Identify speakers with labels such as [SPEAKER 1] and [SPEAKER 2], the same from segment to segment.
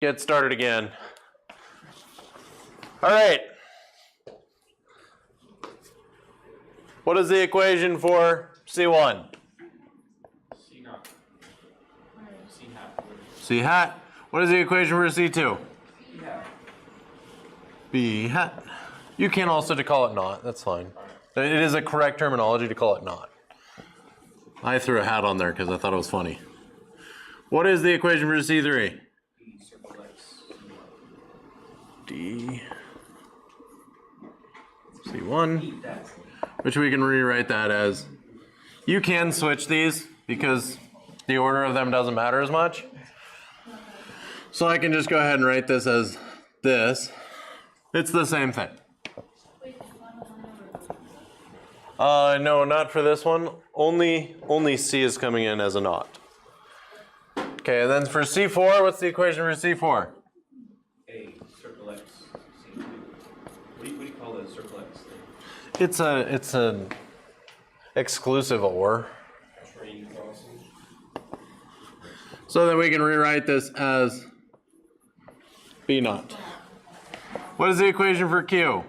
[SPEAKER 1] get started again. All right. What is the equation for C1?
[SPEAKER 2] C naught. C hat.
[SPEAKER 1] C hat. What is the equation for C2?
[SPEAKER 2] B hat.
[SPEAKER 1] B hat. You can also call it not. That's fine. It is a correct terminology to call it not. I threw a hat on there because I thought it was funny. What is the equation for C3?
[SPEAKER 2] B circle X.
[SPEAKER 1] D C1, which we can rewrite that as, you can switch these because the order of them doesn't matter as much. So I can just go ahead and write this as this. It's the same thing. No, not for this one. Only C is coming in as a not. Okay, and then for C4, what's the equation for C4?
[SPEAKER 2] A circle X. C2. What do you call the circle X thing?
[SPEAKER 1] It's an exclusive OR.
[SPEAKER 2] Train crossing.
[SPEAKER 1] So that we can rewrite this as B naught. What is the equation for Q?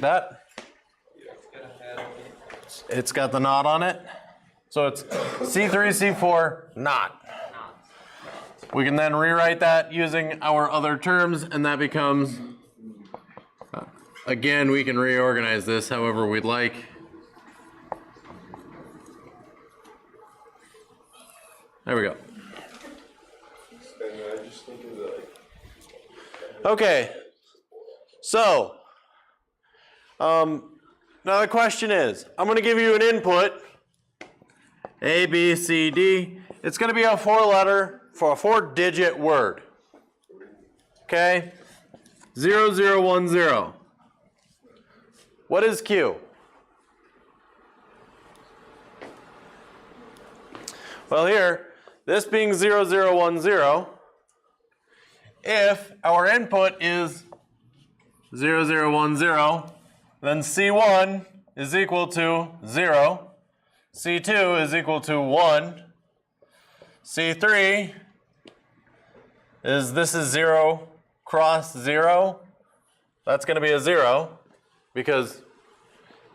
[SPEAKER 1] That? It's got the not on it. So it's C3, C4, not. We can then rewrite that using our other terms, and that becomes, again, we can reorganize this however we'd like. There we go. Okay, so now the question is, I'm going to give you an input, A, B, C, D. It's going to be a 4-digit word. Okay, 0010. What is Q? Well, here, this being 0010, if our input is 0010, then C1 is equal to 0, C2 is equal to 1, C3 this is 0 cross 0. That's going to be a 0 because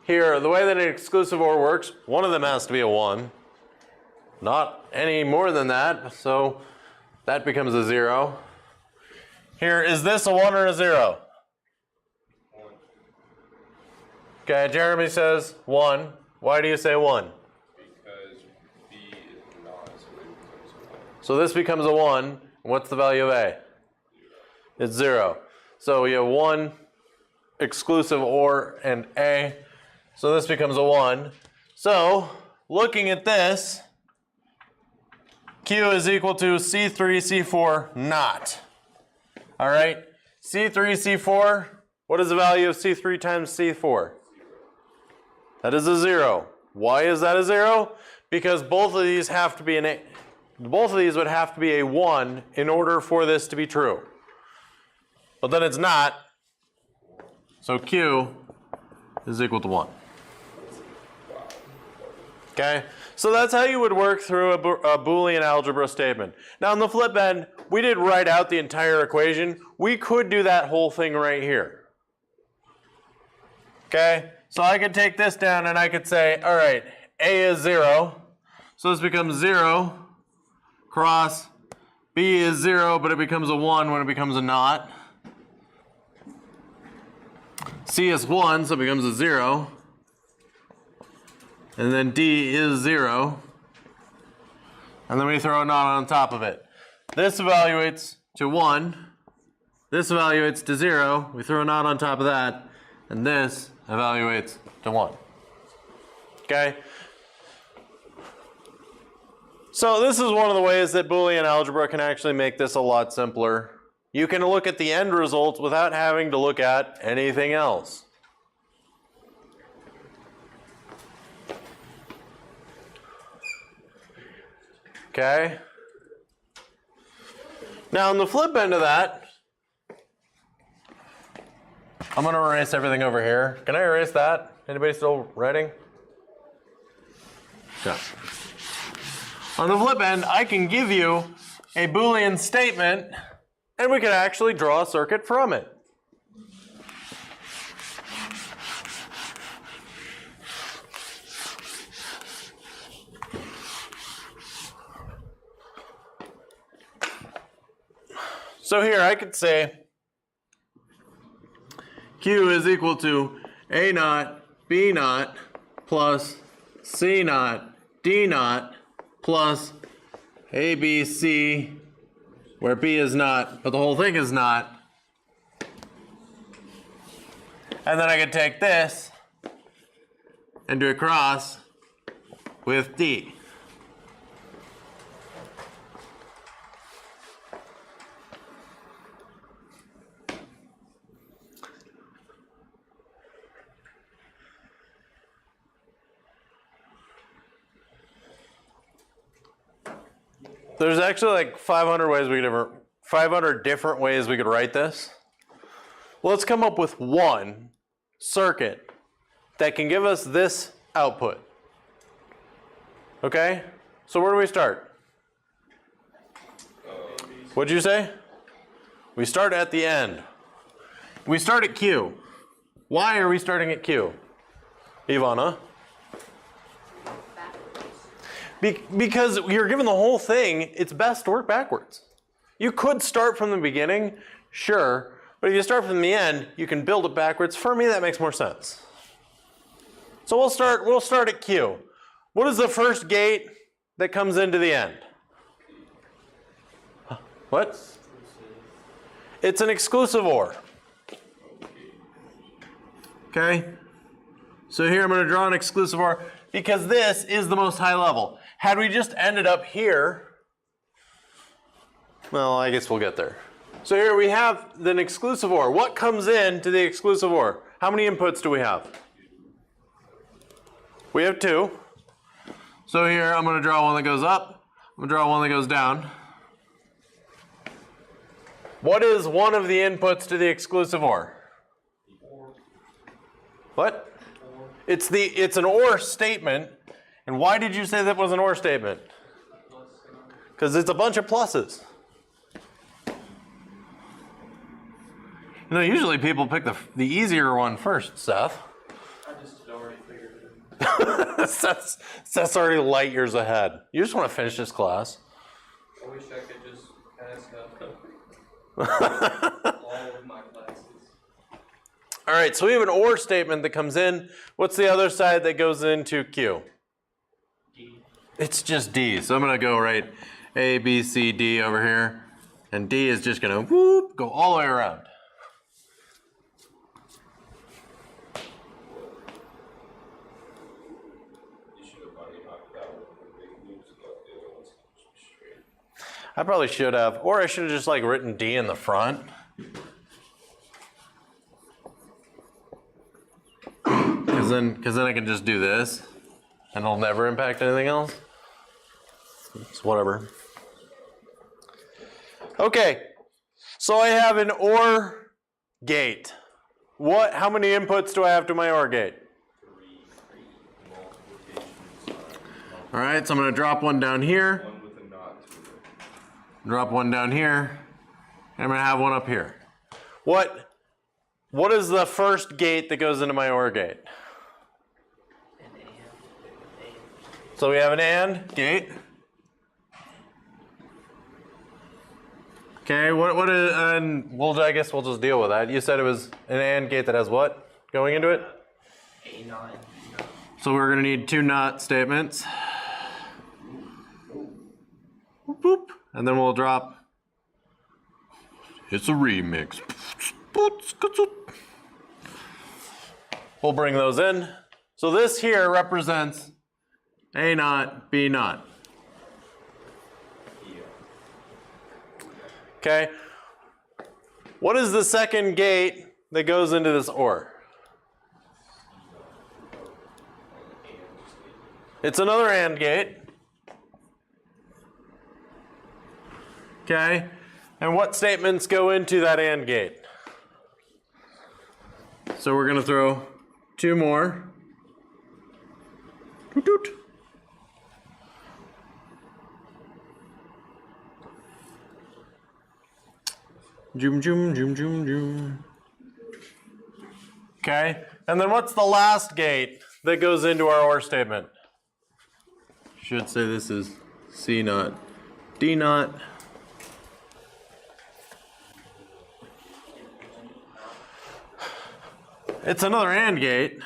[SPEAKER 1] here, the way that an exclusive OR works, one of them has to be a 1. Not any more than that, so that becomes a 0. Here, is this a 1 or a 0?
[SPEAKER 2] 1.
[SPEAKER 1] Okay, Jeremy says 1. Why do you say 1?
[SPEAKER 2] Because B is not, so it becomes a 1.
[SPEAKER 1] So this becomes a 1. What's the value of A? 0. It's 0. So we have 1 exclusive OR and A. So this becomes a 1. So looking at this, Q is equal to C3, C4, not. All right, C3, C4, what is the value of C3 times C4? That is a 0. Why is that a 0? Because both of these have to be both of these would have to be a 1 in order for this to be true. But then it's not, so Q is equal to 1. Okay, so that's how you would work through a Boolean algebra statement. Now on the flip end, we did write out the entire equation. We could do that whole thing right here. Okay, so I could take this down and I could say, all right, A is 0. So this becomes 0 cross B is 0, but it becomes a 1 when it becomes a not. C is 1, so it becomes a 0. And then D is 0. And then we throw a not on top of it. This evaluates to 1. This evaluates to 0. We throw a not on top of that. And this evaluates to 1. Okay? So this is one of the ways that Boolean algebra can actually make this a lot simpler. You can look at the end result without having to look at anything else. Okay? Now on the flip end of that, I'm gonna erase everything over here. Can I erase that? Anybody still writing? Yeah. On the flip end, I can give you a Boolean statement, and we can actually draw a circuit from it. So here I could say Q is equal to A naught, B naught, plus C naught, D naught, plus A, B, C, where B is not, but the whole thing is not. And then I could take this and do a cross with D. There's actually like 500 different ways we could write this. Well, let's come up with one circuit that can give us this output. Okay? So where do we start? What'd you say? We start at the end. We start at Q. Why are we starting at Q? Ivana? Because you're given the whole thing, it's best to work backwards. You could start from the beginning, sure, but if you start from the end, you can build it backwards. For me, that makes more sense. So we'll start at Q. What is the first gate that comes into the end? What? It's an exclusive OR. Okay? So here I'm going to draw an exclusive OR because this is the most high level. Had we just ended up here, well, I guess we'll get there. So here we have an exclusive OR. What comes into the exclusive OR? How many inputs do we have? We have 2. So here I'm going to draw one that goes up. I'm going to draw one that goes down. What is one of the inputs to the exclusive OR? What? It's an OR statement. And why did you say that was an OR statement? Because it's a bunch of pluses. You know, usually people pick the easier one first, Seth.
[SPEAKER 2] I just had already figured it out.
[SPEAKER 1] Seth's already light years ahead. You just want to finish this class.
[SPEAKER 2] I wish I could just pass all of my classes.
[SPEAKER 1] All right, so we have an OR statement that comes in. What's the other side that goes into Q?
[SPEAKER 2] D.
[SPEAKER 1] It's just D. So I'm going to go right A, B, C, D over here. And D is just going to whoop, go all the way around. I probably should have, or I should have just like written D in the front. Because then I can just do this, and it'll never impact anything else. It's whatever. Okay, so I have an OR gate. How many inputs do I have to my OR gate?
[SPEAKER 2] 3
[SPEAKER 1] All right, so I'm going to drop one down here.
[SPEAKER 2] One with a knot to it.
[SPEAKER 1] Drop one down here, and I'm going to have one up here. What is the first gate that goes into my OR gate?
[SPEAKER 3] An and.
[SPEAKER 1] So we have an AND gate. Okay, and I guess we'll just deal with that. You said it was an AND gate that has what going into it?
[SPEAKER 3] A not.
[SPEAKER 1] So we're going to need 2 NOT statements. Boop, boop. And then we'll drop. It's a remix. We'll bring those in. So this here represents A naught, B naught. Okay. What is the second gate that goes into this OR? It's another AND gate. Okay. And what statements go into that AND gate? So we're going to throw 2 more. Toot toot. Joom, joom, joom, joom, joom. Okay, and then what's the last gate that goes into our OR statement? Should say this is C naught, D naught. It's another AND gate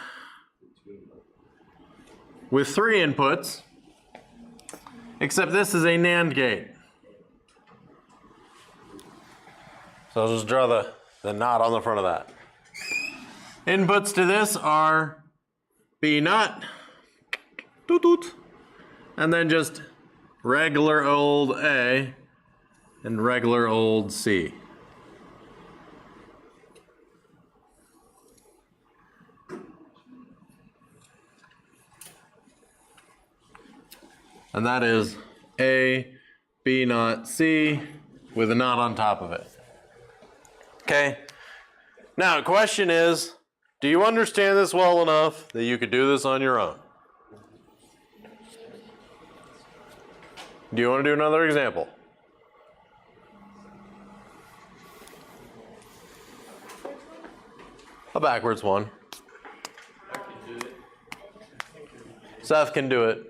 [SPEAKER 1] with 3 inputs, except this is a NAND gate. So I'll just draw the knot on the front of that. Inputs to this are B naught, toot toot, and then just regular old A and regular old C. And that is A, B naught, C with a knot on top of it. Okay. Now the question is, do you understand this well enough that you could do this on your own? Do you want to do another example? A backwards one. Seth can do it.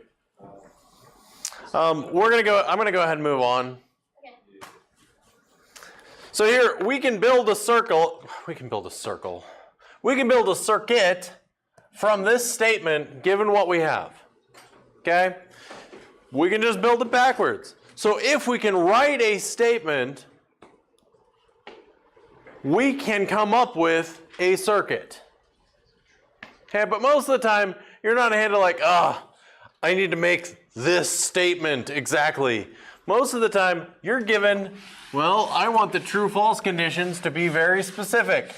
[SPEAKER 1] I'm gonna go ahead and move on. So here we can build a circle. We can build a circuit from this statement given what we have. Okay? We can just build it backwards. So if we can write a statement, we can come up with a circuit. Okay, but most of the time you're not ahead of like, I need to make this statement exactly. Most of the time you're given, well, I want the true-false conditions to be very specific.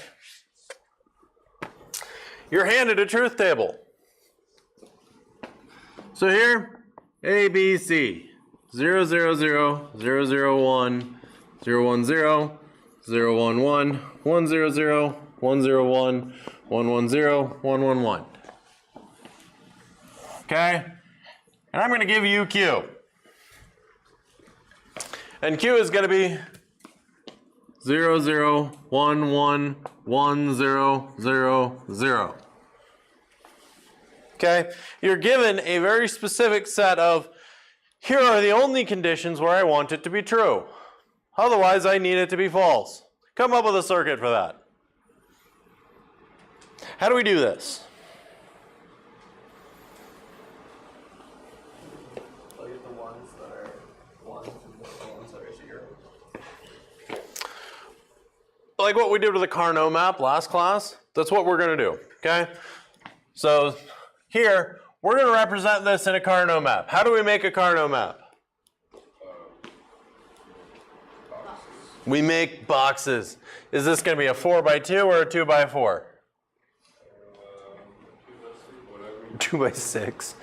[SPEAKER 1] You're handed a truth table. So here, A, B, C, 0, 0, 0, 0, 0, 1, 0, 1, 0, 0, 1, 1, 1, 0, 0, 1, 0, 1, 1, 1, 0, 1, 1, 1. Okay? And I'm going to give you Q. And Q is going to be 0, 0, 1, 1, 1, 0, 0, 0. Okay? You're given a very specific set of, here are the only conditions where I want it to be true. Otherwise, I need it to be false. Come up with a circuit for that. How do we do this?
[SPEAKER 3] Look at the ones that are 1s and the ones that are 0.
[SPEAKER 1] Like what we did with the Karnaugh map last class, that's what we're going to do, okay? So here, we're going to represent this in a Karnaugh map. How do we make a Karnaugh map? We make boxes. Is this going to be a 4x2 or a 2x4? 2x6.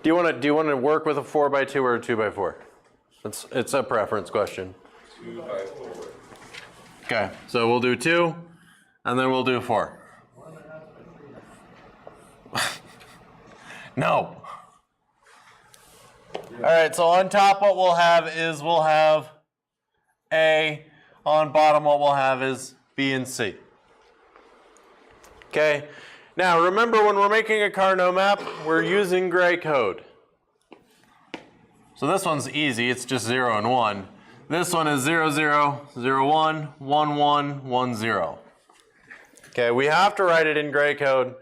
[SPEAKER 1] Do you want to work with a 4x2 or a 2x4? It's a preference question.
[SPEAKER 4] 2x4.
[SPEAKER 1] Okay, so we'll do 2, and then we'll do 4. No. All right, so on top what we'll have is we'll have A. On bottom what we'll have is B and C. Okay, now remember when we're making a Karnaugh map, we're using gray code. So this one's easy, it's just 0 and 1. This one is 0, 0, 0, 1, 1, 1, 1, 0. Okay, we have to write it in gray code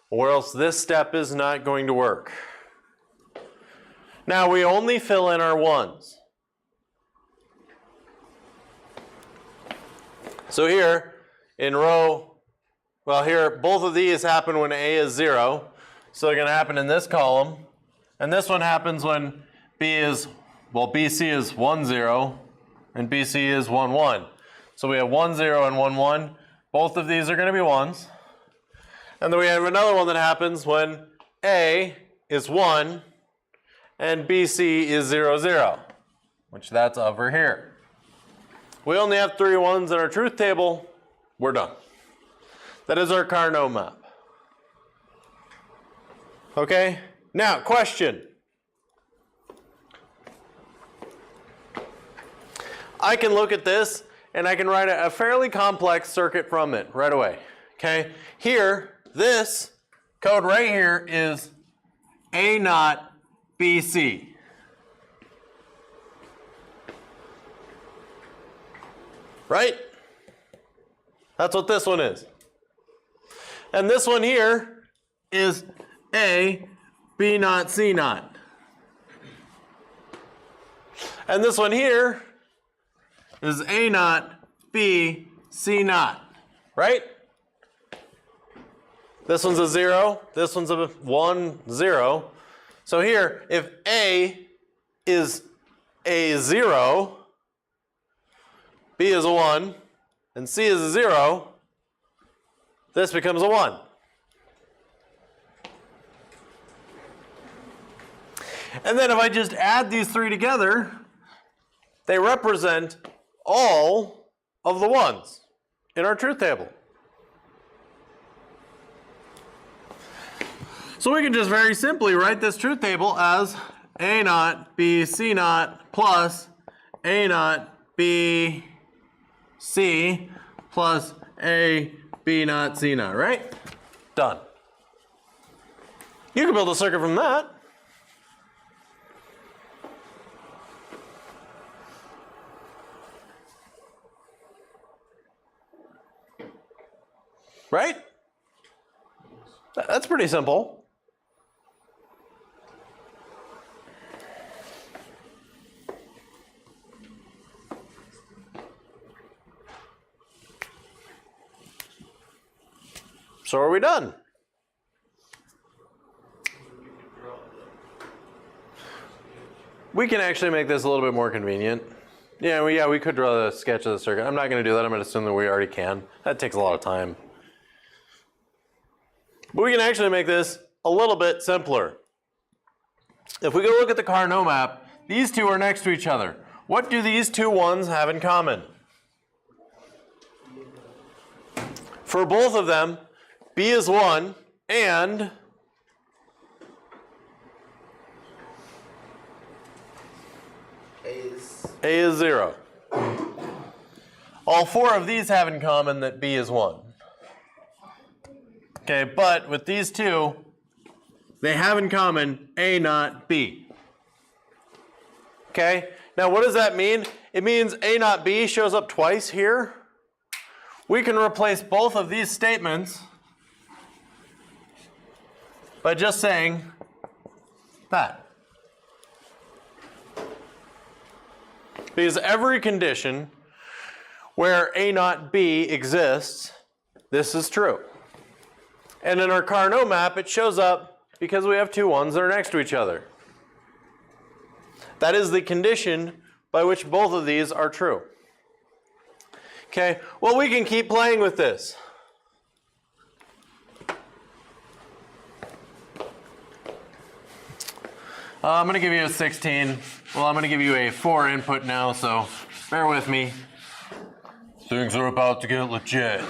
[SPEAKER 1] or else this step is not going to work. Now we only fill in our 1s. So here in row, well here both of these happen when A is 0. So they're going to happen in this column. And this one happens when B is, well BC is 1, 0 and BC is 1, 1. So we have 1, 0 and 1, 1. Both of these are going to be 1s. And then we have another one that happens when A is 1 and BC is 0, 0, which that's over here. We only have 3 1s in our truth table. We're done. That is our Karnaugh map. Okay? Now, question. I can look at this and I can write a fairly complex circuit from it right away. Okay? Here, this code right here is A naught BC. Right? That's what this one is. And this one here is A B naught C naught. And this one here is A naught B C naught. Right? This one's a 0, this one's a 1, 0. So here, if A is a 0, B is a 1, and C is a 0, this becomes a 1. And then if I just add these three together, they represent all of the 1s in our truth table. So we can just very simply write this truth table as A naught B C naught plus A naught B C plus A B naught C naught, right? Done. You can build a circuit from that. Right? That's pretty simple. So are we done? We can actually make this a little bit more convenient. Yeah, we could draw the sketch of the circuit. I'm not going to do that. I'm going to assume that we already can. That takes a lot of time. But we can actually make this a little bit simpler. If we go look at the Karnaugh map, these two are next to each other. What do these two 1s have in common? For both of them, B is 1 and A is 0. All four of these have in common that B is 1. Okay, but with these two, they have in common A naught B. Okay, now what does that mean? It means A naught B shows up twice here. We can replace both of these statements by just saying that. Because every condition where A naught B exists, this is true. And in our Karnaugh map, it shows up because we have two 1s that are next to each other. That is the condition by which both of these are true. Okay, well, we can keep playing with this. I'm going to give you a 16. Well, I'm going to give you a 4 input now, so bear with me. Things are about to get legit.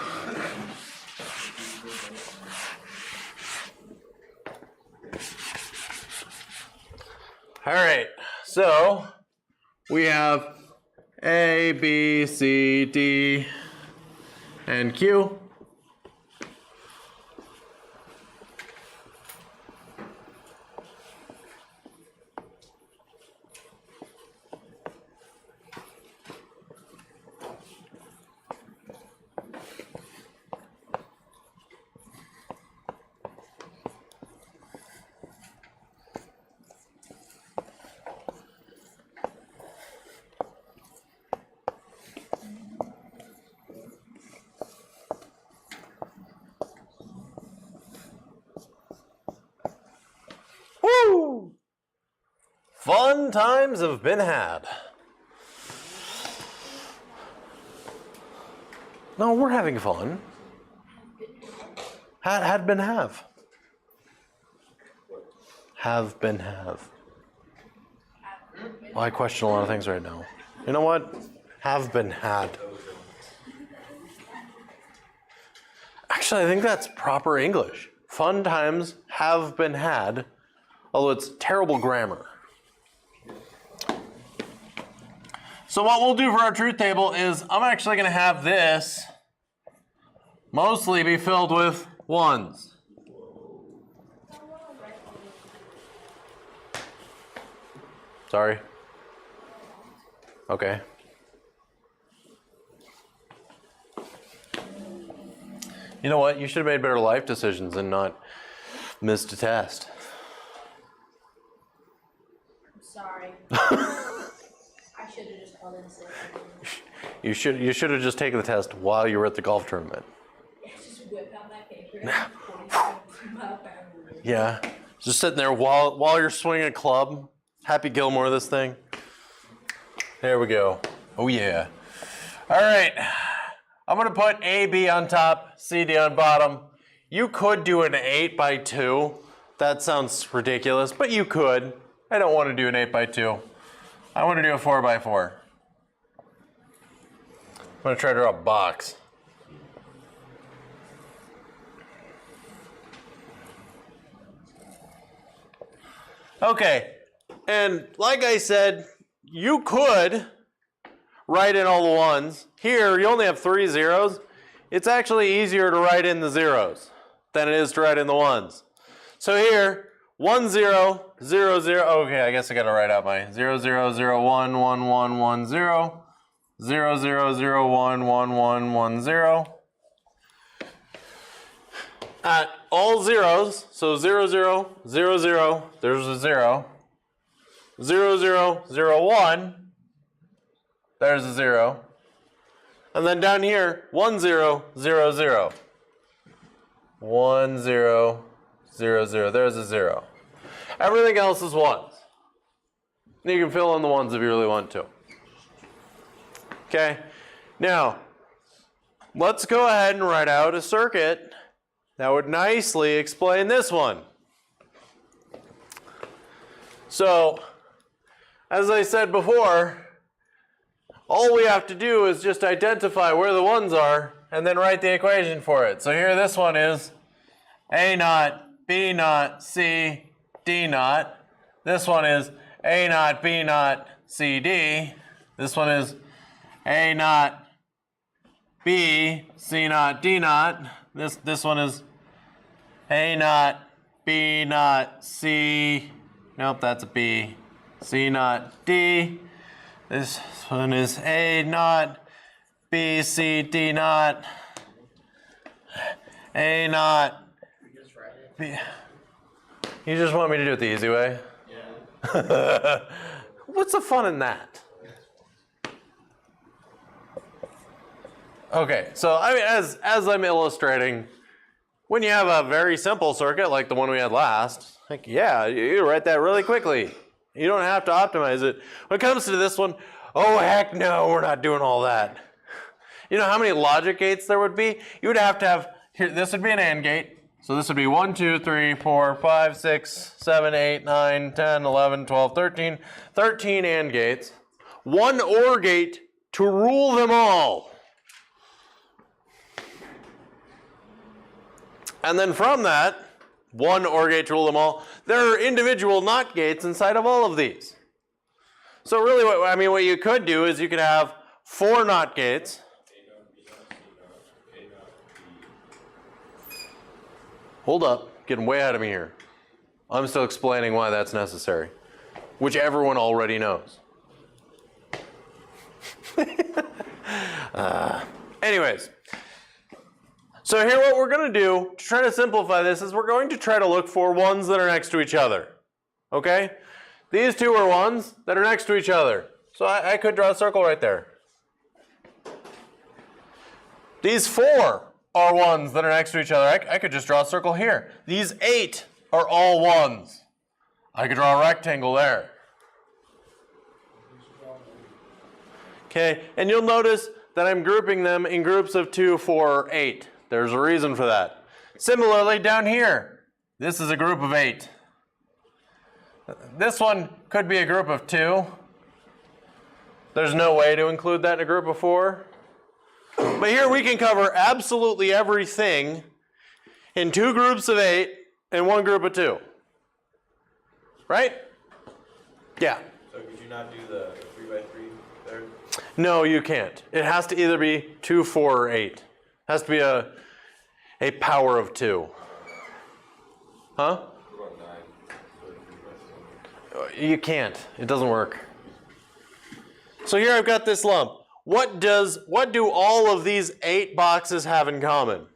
[SPEAKER 1] All right, so we have A, B, C, D, and Q. Woo! Fun times have been had. No, we're having fun. Had been have. Have been have. Well, I question a lot of things right now. You know what? Have been had. Actually, Actually, I think that's proper English. Fun times have been had, although it's terrible grammar. So what we'll do for our truth table is I'm actually going to have this mostly be filled with ones. Sorry. Okay. You know what? You should have made better life decisions and not missed a test.
[SPEAKER 4] I'm sorry. I should have just called in sick.
[SPEAKER 1] You should have just taken the test while you were at the golf tournament.
[SPEAKER 4] Just whip out that paper.
[SPEAKER 1] Yeah. Just sitting there while you're swinging a club. Happy Gilmore this thing. There we go. Oh yeah. All right. I'm going to put AB on top, CD on bottom. You could do an 8 by 2. That sounds ridiculous, but you could. I don't want to do an 8 by 2. I want to do a 4 by 4. I'm going to try to draw a box. Okay, and like I said, you could write in all the ones. Here, you only have 3 zeros. It's actually easier to write in the zeros than it is to write in the ones. So here, 1 0 0 0. Okay, I guess I gotta write out my 0 0 0 1 1 1 1 0 0 0 0 1 1 1 1 0. At all zeros, so 0 0 0 0, there's a 0. 0 0 0 1, there's a 0. And then down here, 1 0 0 0. 1 0 0 0, there's a 0. Everything else is ones. You can fill in the ones if you really want to. Okay, now let's go ahead and write out a circuit that would nicely explain this one. So, as I said before, all we have to do is just identify where the ones are and then write the equation for it. So here this one is A naught, B naught, C, D naught. This one is A naught, B naught, C, D. This one is A naught, B, C naught, D naught. This one is A naught, B naught, C, nope, that's a B, C naught, D. This one is A naught, B, C, D naught, A naught, B. You just want me to do it the easy way? Yeah. What's the fun in that? Okay, so I mean, as I'm illustrating, when you have a very simple circuit like the one we had last, like, yeah, you write that really quickly. You don't have to optimize it. When it comes to this one, oh heck no, we're not doing all that. You know how many logic gates there would be? You would have to have, here, this would be an AND gate. So this would be 1, 2, 3, 4, 5, 6, 7, 8, 9, 10, 11, 12, 13. 13 AND gates. 1 OR gate to rule them all. And then from that, 1 OR gate to rule them all, there are individual NOT gates inside of all of these. So really, what you could do is you could have 4 NOT gates. Hold up, getting way ahead of me here. I'm still explaining why that's necessary, which everyone already knows. Anyways. So here what we're going to do to try to simplify this is we're going to try to look for ones that are next to each other. Okay? These two are ones that are next to each other. So I could draw a circle right there. These 4 are ones that are next to each other. I could just draw a circle here. These 8 are all ones. I could draw a rectangle there. Okay, and you'll notice that I'm grouping them in groups of 2, 4, or 8. There's a reason for that. Similarly, down here, this is a group of 8. This one could be a group of 2. There's no way to include that in a group of 4. But here we can cover absolutely everything in 2 groups of 8 and 1 group of 2. Right? Yeah.
[SPEAKER 2] So could you not do the 3 by 3 there?
[SPEAKER 1] No, you can't. It has to either be 2, 4, or 8. It has to be a power of 2. Huh?
[SPEAKER 2] What about 9?
[SPEAKER 1] You can't. It doesn't work. So here I've got this lump. What do all of these 8 boxes have in common?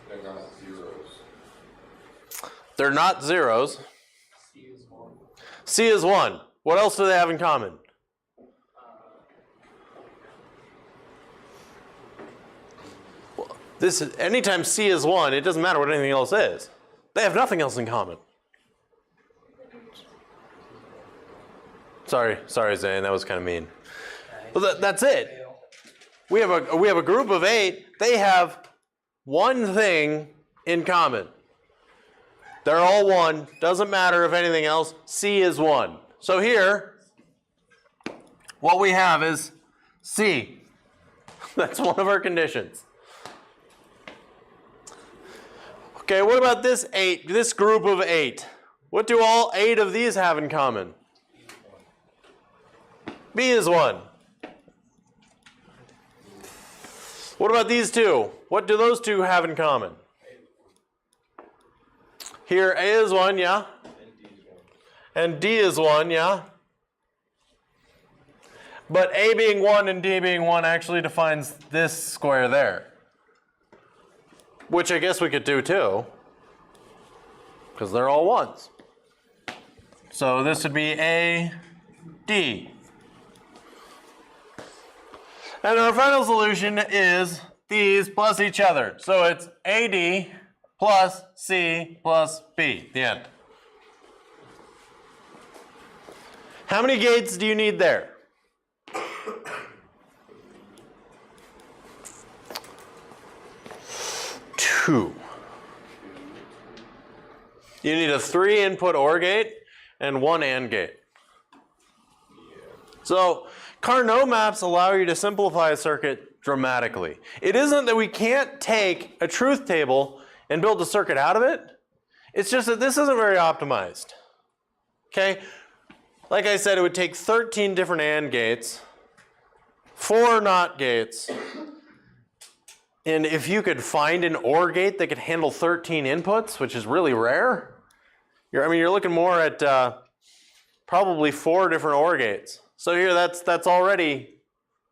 [SPEAKER 5] They're not zeros.
[SPEAKER 1] They're not zeros.
[SPEAKER 3] C is 1.
[SPEAKER 1] C is 1. What else do they have in common? Well, anytime C is 1, it doesn't matter what anything else is. They have nothing else in common. Sorry, Zane, that was kind of mean. But that's it. We have a group of 8. They have one thing in common. They're all 1. Doesn't matter if anything else. C is 1. So here, what we have is C. That's one of our conditions. Okay, what about this 8? This group of 8. What do all 8 of these have in common? B is 1. What about these 2? What do those 2 have in common? Here, A is 1, yeah? And D is 1, yeah? But A being 1 and D being 1 actually defines this square there. Which I guess we could do too, because they're all 1s. So this would be A, D. And our final solution is these plus each other. So it's AD plus C plus B, the end. How many gates do you need there? 2. You need a 3 input OR gate and 1 AND gate. So Karnaugh maps allow you to simplify a circuit dramatically. It isn't that we can't take a truth table and build a circuit out of it. It's just that this isn't very optimized. Okay? Like I said, it would take 13 different AND gates, 4 NOT gates, and if you could find an OR gate that could handle 13 inputs, which is really rare, you're looking more at probably 4 different OR gates. So here, that's already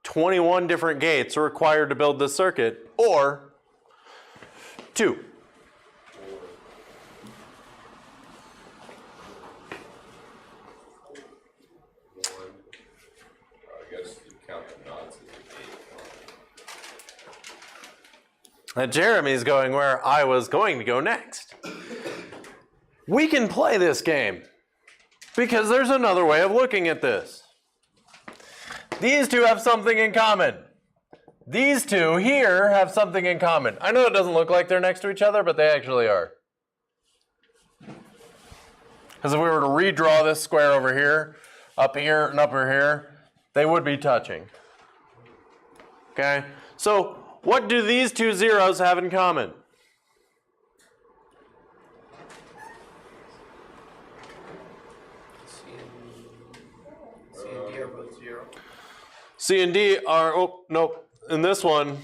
[SPEAKER 1] 21 different gates required to build this circuit, or 2.
[SPEAKER 5] I guess you count the knots as an 8.
[SPEAKER 1] And Jeremy's going where I was going to go next. We can play this game because there's another way of looking at this. These 2 have something in common. These 2 here have something in common. I know it doesn't look like they're next to each other, but they actually are. Because if we were to redraw this square over here, up here, and up here, they would be touching. Okay? So what do these 2 zeros have in common?
[SPEAKER 3] C and D are both 0.
[SPEAKER 1] C and D are, oh, nope. In this one,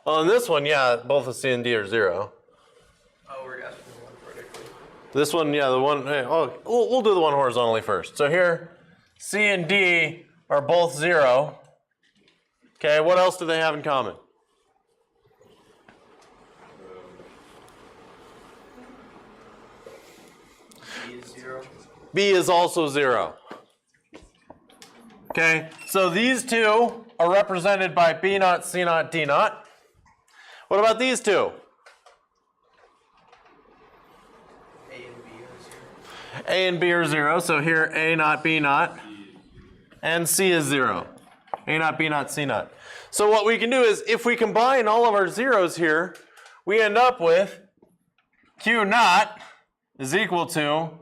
[SPEAKER 1] well, in this one, yeah, both the C and D are 0.
[SPEAKER 3] Oh, we're asking the one vertically.
[SPEAKER 1] This one, yeah, the one, hey, oh, we'll do the one horizontally first. So here, C and D are both 0. Okay, what else do they have in common?
[SPEAKER 3] B is 0.
[SPEAKER 1] B is also 0. Okay, so these 2 are represented by B naught, C naught, D naught. What about these 2?
[SPEAKER 3] A and B are 0.
[SPEAKER 1] A and B are 0, so here A naught, B naught, and C is 0. A naught, B naught, C naught. So what we can do is, if we combine all of our zeros here, we end up with Q naught is equal to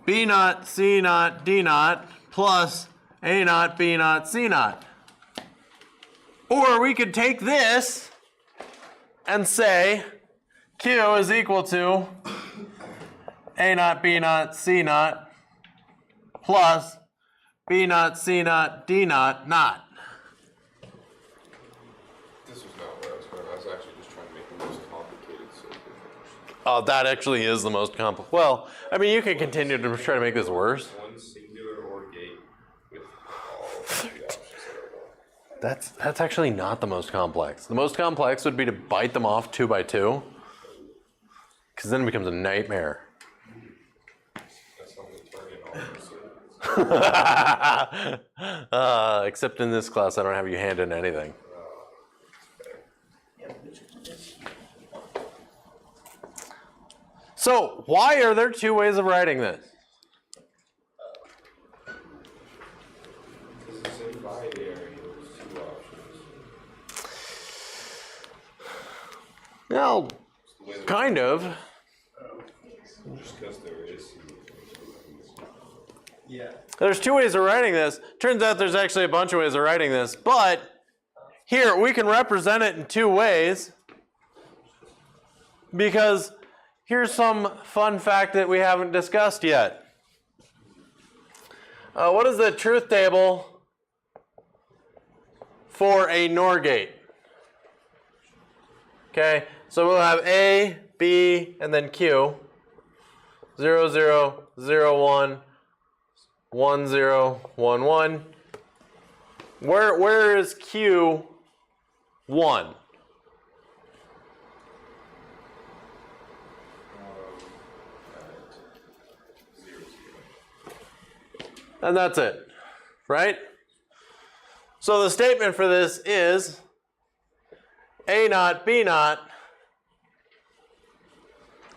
[SPEAKER 1] B naught, C naught, D naught, plus A naught, B naught, C naught. Or we could take this and say Q is equal to A naught, B naught, C naught plus B naught, C naught, D naught, naught.
[SPEAKER 5] This was not where I was going. I was actually just trying to make the most complicated circuit.
[SPEAKER 1] Oh, that actually is the most complex. Well, I mean, you can continue to try to make this worse.
[SPEAKER 5] One singular OR gate with all of the options that are going.
[SPEAKER 1] That's actually not the most complex. The most complex would be to bite them off 2 by 2, because then it becomes a nightmare.
[SPEAKER 5] That's how we turn in all the circuits.
[SPEAKER 1] Except in this class, I don't have you hand in anything. So, why are there 2 ways of writing this?
[SPEAKER 5] Because it's in binary, there's 2 options.
[SPEAKER 1] Well, kind of.
[SPEAKER 5] Just because there is.
[SPEAKER 3] Yeah.
[SPEAKER 1] There's 2 ways of writing this. Turns out there's actually a bunch of ways of writing this, but here we can represent it in 2 ways because here's some fun fact that we haven't discussed yet. What is the truth table for a NOR gate? Okay, so we'll have A, B, and then Q. 0, 0, 0, 1, 1, 0, 1, 1. Where is Q 1? And that's it, right? So the statement for this is A naught, B naught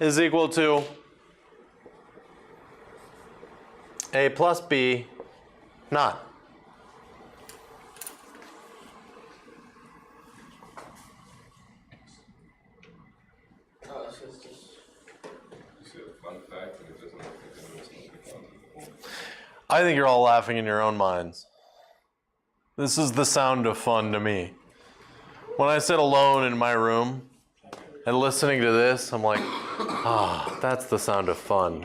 [SPEAKER 1] is equal to A plus B naught.
[SPEAKER 5] You said a fun fact, and it doesn't look like it's something fun.
[SPEAKER 1] I think you're all laughing in your own minds. This is the sound of fun to me. When I sit alone in my room and listening to this, I'm like, ah, that's the sound of fun.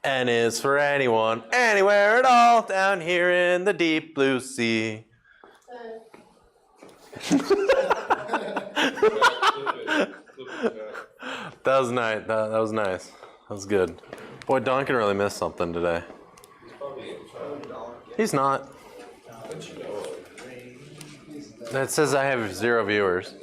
[SPEAKER 1] N is for anyone, anywhere at all, down here in the deep blue sea. That was nice. That was nice. That was good. Boy, Duncan really missed something today. He's not. That says I have 0 viewers.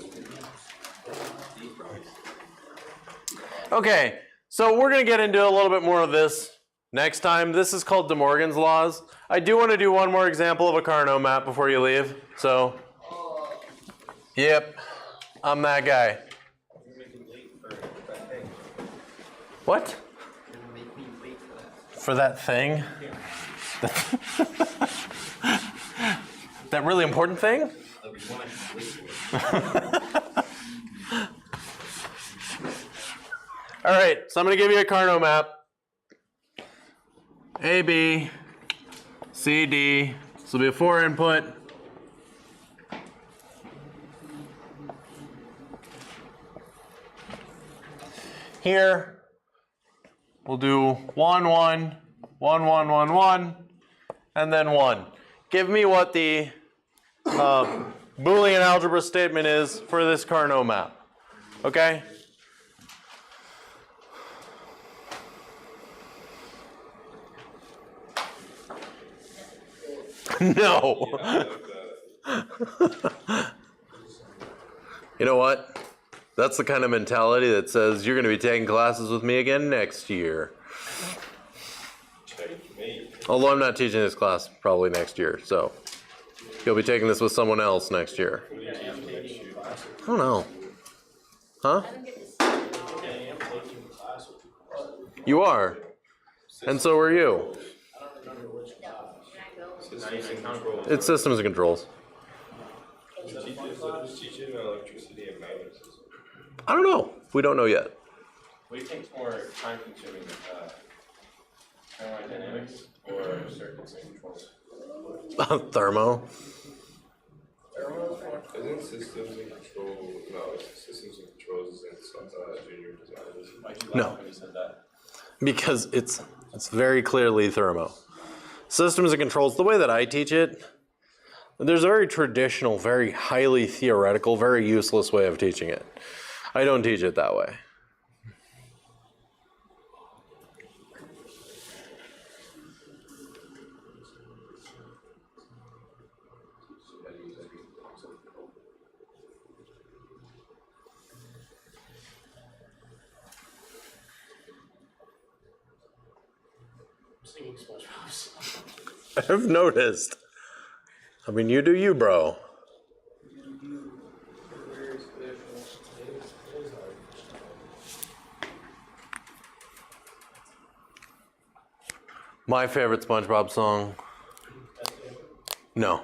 [SPEAKER 1] Okay, so we're going to get into a little bit more of this next time. This is called De Morgan's laws. I do want to do one more example of a Karnaugh map before you leave. So, yep, I'm that guy. What?
[SPEAKER 3] Make me wait for that.
[SPEAKER 1] For that thing? That really important thing? All right, so I'm going to give you a Karnaugh map. A, B, C, D. This will be a 4 input. Here, we'll do 1, 1, 1, 1, 1, 1, and then 1. Give me what the Boolean algebra statement is for this Karnaugh map. Okay? No. You know what? That's the kind of mentality that says you're going to be taking classes with me again next year. Although I'm not teaching this class probably next year, so you'll be taking this with someone else next year. I don't know. Huh? You are. And so are you. It's systems and controls.
[SPEAKER 5] Who's teaching electricity and magnetism?
[SPEAKER 1] I don't know. We don't know yet.
[SPEAKER 2] What do you think is more time consuming, thermodynamics or circuits and controls?
[SPEAKER 1] Thermo.
[SPEAKER 5] Isn't systems and control, no, it's systems and controls is in junior design.
[SPEAKER 2] Why'd you
[SPEAKER 1] No.
[SPEAKER 2] laugh when you said that?
[SPEAKER 1] Because it's very clearly thermo. Systems and controls, the way that I teach it, there's a very traditional, very highly theoretical, very useless way of teaching it. I don't teach it that way.
[SPEAKER 2] Singing SpongeBob song.
[SPEAKER 1] I've noticed. I mean, you do you, bro. My favorite SpongeBob song. No.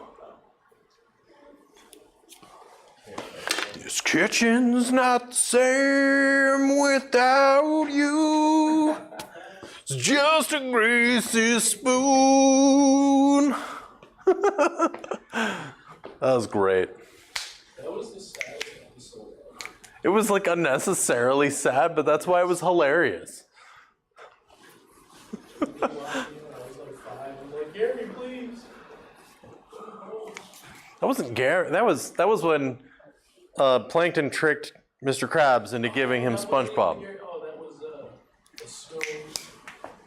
[SPEAKER 1] This kitchen's not the same without you. It's just a greasy spoon. That was great.
[SPEAKER 2] That was the saddest episode.
[SPEAKER 1] It was like unnecessarily sad, but that's why it was hilarious.
[SPEAKER 2] I was like 5. I'm like, Gary, please.
[SPEAKER 1] That wasn't Gary. That was when Plankton tricked Mr. Krabs into giving him SpongeBob.
[SPEAKER 2] Oh, that was a stone.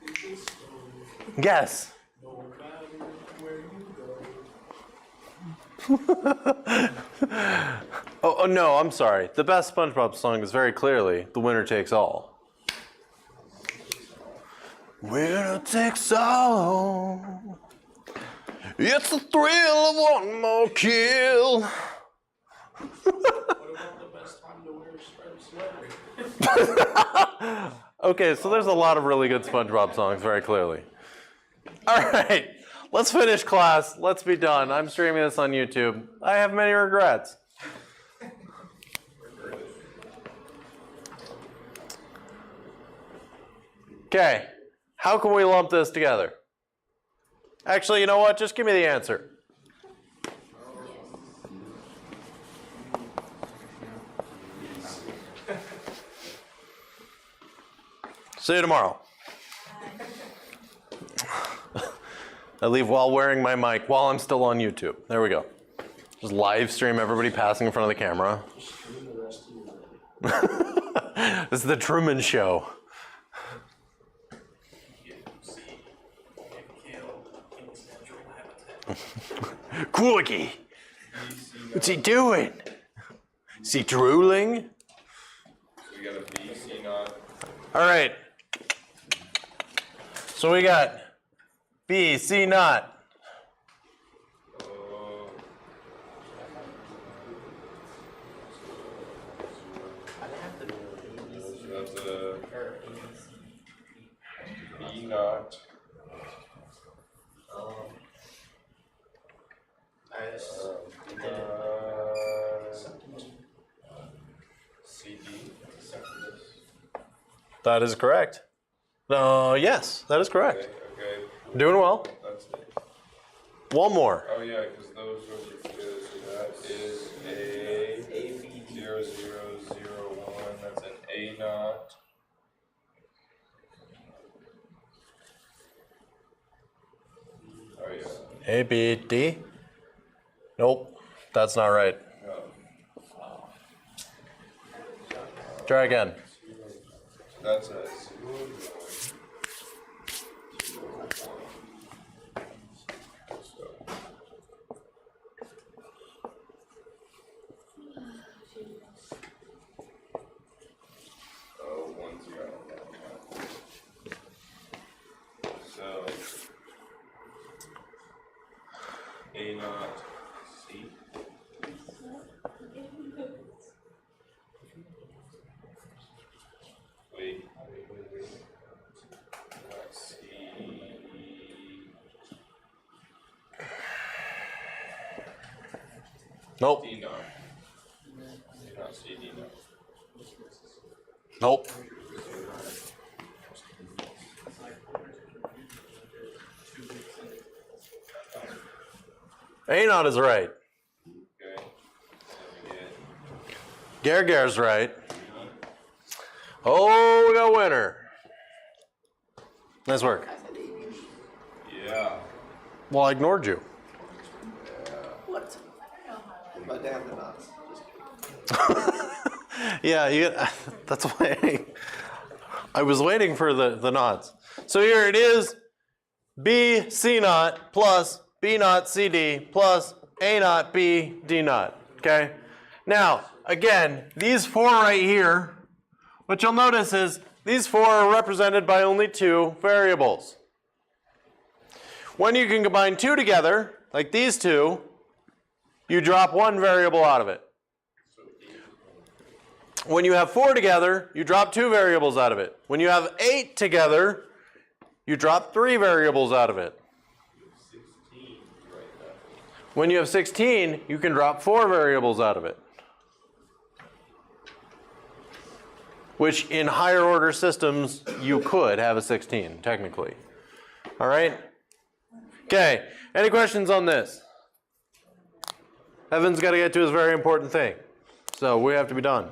[SPEAKER 2] It's a stone.
[SPEAKER 1] Yes.
[SPEAKER 2] No matter where you go.
[SPEAKER 1] Oh no, I'm sorry. The best SpongeBob song is very clearly "The Winner Takes All." Winner takes all. It's the thrill of one more kill.
[SPEAKER 2] What about the best time to wear a striped sweater?
[SPEAKER 1] Okay, so there's a lot of really good SpongeBob songs, very clearly. All right, let's finish class. Let's be done. I'm streaming this on YouTube. I have many regrets. Okay, how can we lump this together? Actually, you know what? Just give me the answer. See you tomorrow. I leave while wearing my mic while I'm still on YouTube. There we go. Just live stream everybody passing in front of the camera. This is the Truman Show. Quickie! What's he doing? Is he drooling?
[SPEAKER 5] So we got a B, C naught.
[SPEAKER 1] All right. So we got B, C naught.
[SPEAKER 5] That's a B naught. CD.
[SPEAKER 1] That is correct. Yes, that is correct.
[SPEAKER 5] Okay.
[SPEAKER 1] Doing well.
[SPEAKER 5] That's it.
[SPEAKER 1] One more.
[SPEAKER 5] Oh yeah, because those are good. So that is a 0, 0, 0, 1. That's an A naught. Oh yeah.
[SPEAKER 1] A, B, D. Nope, that's not right.
[SPEAKER 5] No.
[SPEAKER 1] Try again.
[SPEAKER 5] That's a 0, 1, 0. So A naught C. Wait. C.
[SPEAKER 1] Nope.
[SPEAKER 5] D naught. A naught C, D naught.
[SPEAKER 1] Nope. A naught is right.
[SPEAKER 5] Okay. Then we get
[SPEAKER 1] Ger's right. Oh, we got a winner. Nice work.
[SPEAKER 5] yeah.
[SPEAKER 1] Well, I ignored you.
[SPEAKER 3] What? My damn the nuts.
[SPEAKER 1] Yeah, that's why I was waiting for the knots. So here it is, B C naught plus B naught CD plus A naught B D naught, okay? Now, again, these four right here, what you'll notice is these four are represented by only two variables. When you can combine two together, like these two, you drop one variable out of it. When you have four together, you drop two variables out of it. When you have 8 together, you drop 3 variables out of it.
[SPEAKER 5] 16 right now.
[SPEAKER 1] When you have 16, you can drop 4 variables out of it. Which in higher order systems, you could have a 16, technically. All right? Okay, any questions on this? Evan's got to get to his very important thing. So we have to be done.